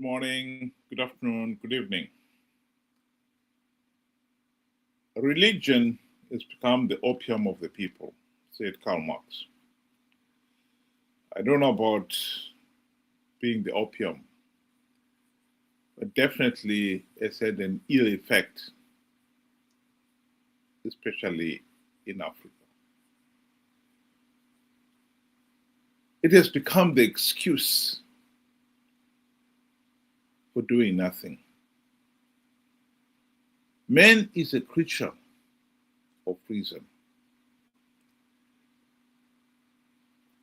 morning, good afternoon, good evening. Religion has become the opium of the people, said Karl Marx. I don't know about being the opium, but definitely has had an ill effect, especially in Africa. It has become the excuse for doing nothing. Man is a creature of reason.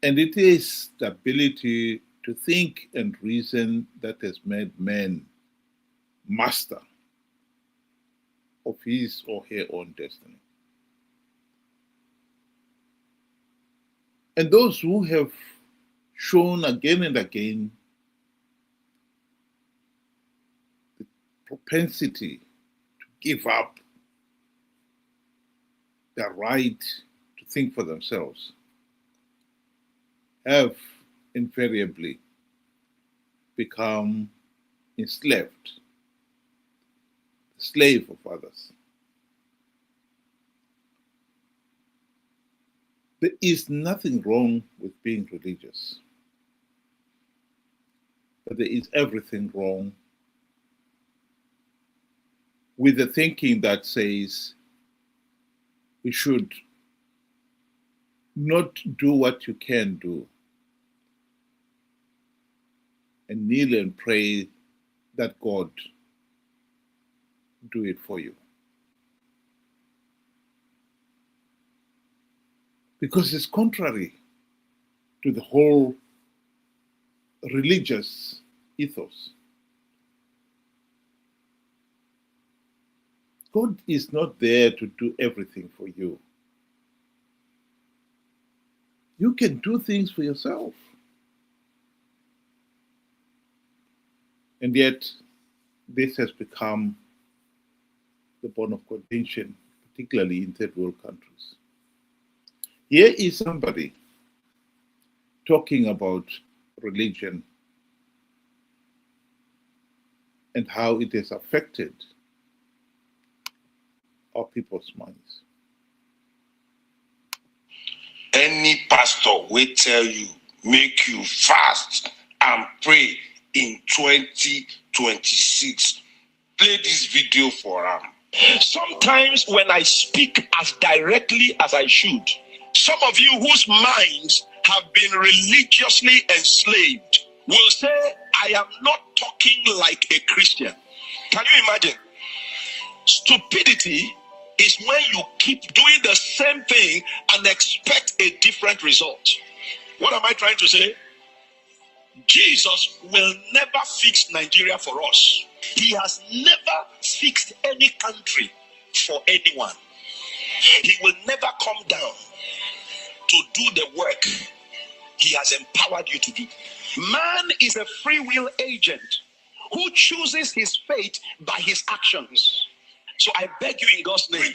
And it is the ability to think and reason that has made man master of his or her own destiny. And those who have shown again and again the propensity to give up their right to think for themselves have invariably become enslaved, the slave of others. There is nothing wrong with being religious, but there is everything wrong with the thinking that says we should not do what you can do and kneel and pray that God do it for you. Because it's contrary to the whole religious ethos. God is not there to do everything for you. You can do things for yourself. And yet, this has become the bone of contention, particularly in third world countries. Here is somebody talking about religion and how it has affected our people's minds. Any pastor will tell you, make you fast and pray in 2026. Play this video for them. Sometimes when I speak as directly as I should, some of you whose minds have been religiously enslaved will say, I am not talking like a Christian. Can you imagine? Stupidity is when you keep doing the same thing and expect a different result. What am I trying to say? Jesus will never fix Nigeria for us. He has never fixed any country for anyone. He will never come down to do the work he has empowered you to do. Man is a free will agent who chooses his fate by his actions. So I beg you in God's name,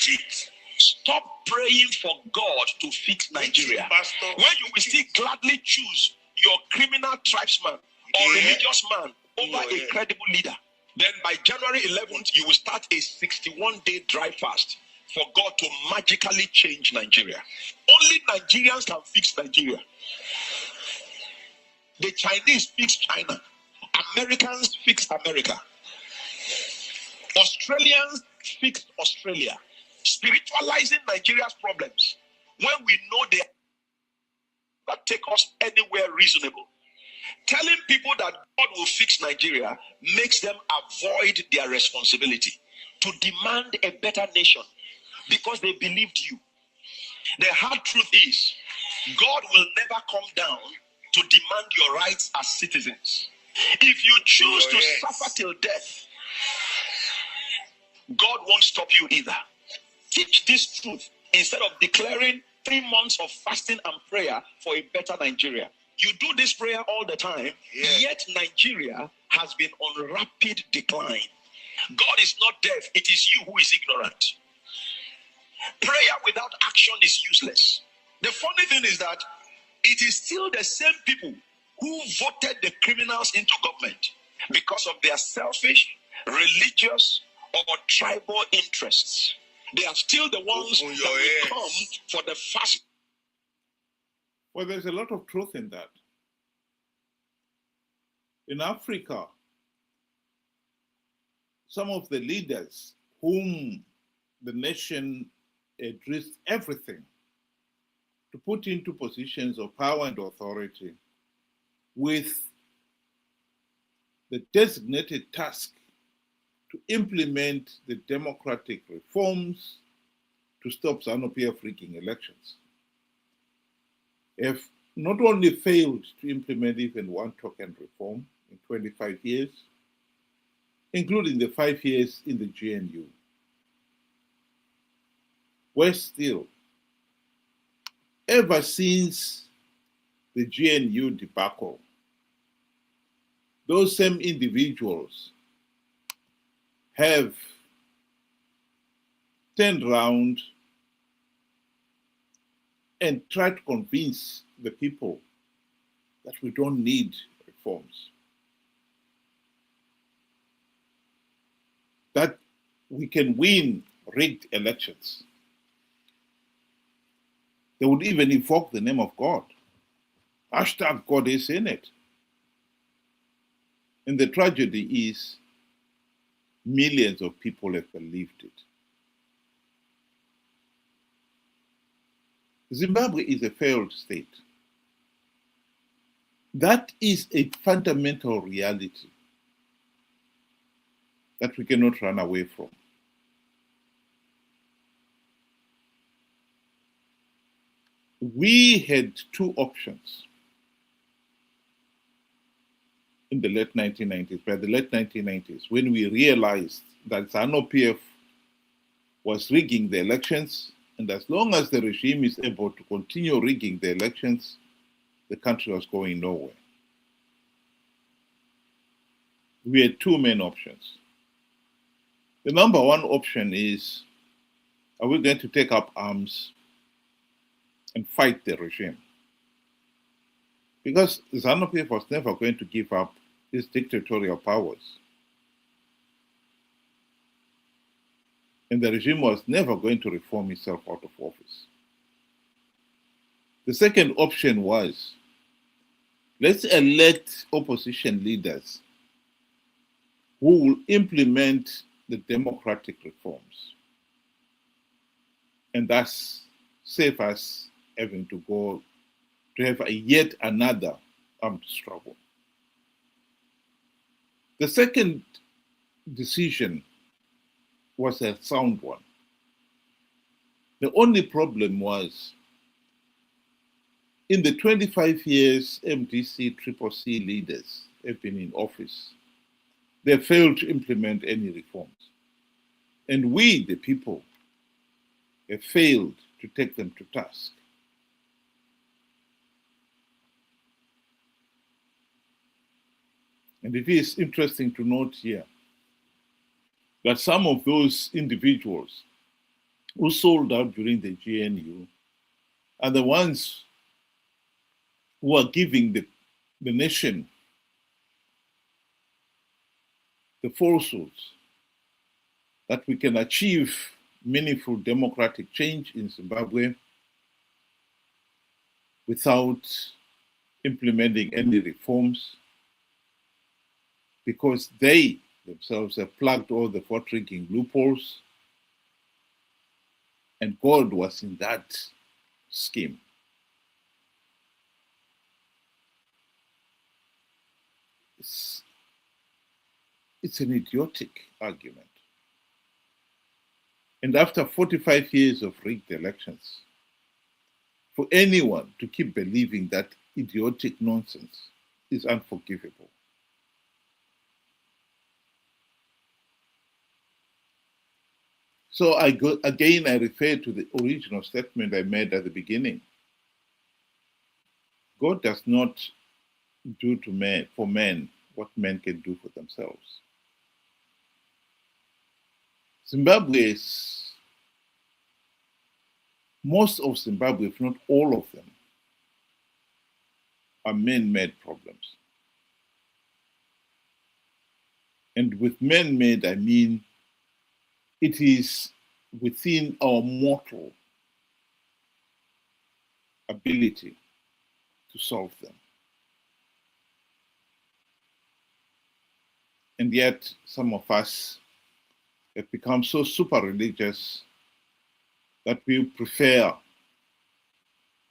stop praying for God to fix Nigeria. When you will still gladly choose your criminal tribesman or religious man over a credible leader, then by January 11th, you will start a 61-day dry fast for God to magically change Nigeria. Only Nigerians can fix Nigeria. The Chinese fix China. Americans fix America. Australians fix Australia. Spiritualizing Nigeria's problems when we know they that take us anywhere reasonable. Telling people that God will fix Nigeria makes them avoid their responsibility to demand a better nation because they believed you. The hard truth is, God will never come down to demand your rights as citizens. If you choose to suffer till death, God won't stop you either. Teach this truth instead of declaring 3 months of fasting and prayer for a better Nigeria. You do this prayer all the time, yet Nigeria has been on rapid decline. God is not deaf, it is you who is ignorant. Prayer without action is useless. The funny thing is that it is still the same people who voted the criminals into government because of their selfish, religious, or tribal interests. They are still the ones that will come for the fast. Well, there's a lot of truth in that. In Africa, some of the leaders whom the nation had risked everything to put into positions of power and authority with the designated task to implement the democratic reforms to stop ZANU-PF rigging elections, have not only failed to implement even one token reform in 25 years, including the 5 years in the GNU. Worse still, ever since the GNU debacle, those same individuals have turned around and tried to convince the people that we don't need reforms, that we can win rigged elections. They would even invoke the name of God. Hashtag God is in it. And the tragedy is millions of people have believed it. Zimbabwe is a failed state. That is a fundamental reality that we cannot run away from. We had two options in the late 1990s, by the late 1990s, when we realized that ZANU-PF was rigging the elections, and as long as the regime is able to continue rigging the elections, the country was going nowhere. We had two main options. The number one option is, are we going to take up arms and fight the regime? Because ZANU-PF was never going to give up its dictatorial powers. And the regime was never going to reform itself out of office. The second option was, let's elect opposition leaders who will implement the democratic reforms and thus save us having to go to have yet another armed struggle. The second decision was a sound one. The only problem in the 25 years MDC CCC leaders have been in office, they failed to implement any reforms. And we, the people, have failed to take them to task. And it is interesting to note here that some of those individuals who sold out during the GNU are the ones who are giving the nation the falsehoods that we can achieve meaningful democratic change in Zimbabwe without implementing any reforms, because they themselves have plugged all the vote-rigging loopholes, and God was in that scheme. It's an idiotic argument. And after 45 years of rigged elections, for anyone to keep believing that idiotic nonsense is unforgivable. So again, I refer to the original statement I made at the beginning. God does not do for men what men can do for themselves. Most of Zimbabwe, if not all of them, are man-made problems. And with man-made, I mean it is within our mortal ability to solve them. And yet, some of us have become so super religious that we prefer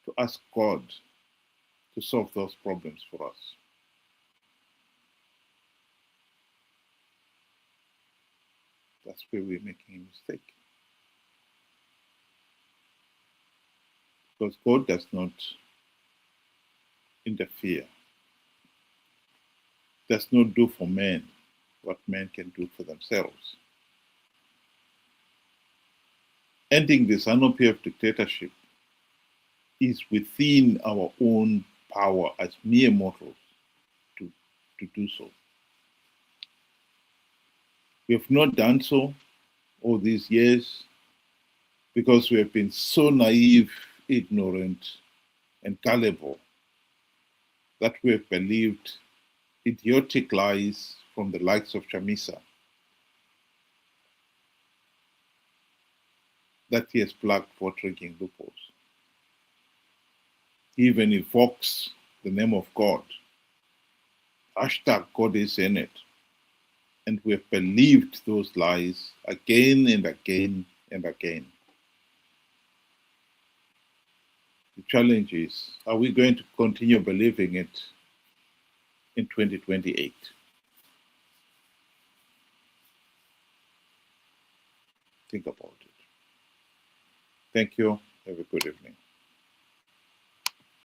to ask God to solve those problems for us. That's where we're making a mistake. Because God does not interfere, does not do for men what men can do for themselves. Ending this anarchy of dictatorship is within our own power as mere mortals to do so. We have not done so all these years because we have been so naive, ignorant, and gullible that we have believed idiotic lies from the likes of Chamisa that he has plugged for drinking loopholes. He even evokes the name of God. Hashtag God is in it. And we have believed those lies again and again and again. The challenge is, are we going to continue believing it in 2028? Think about it. Thank you. Have a good evening.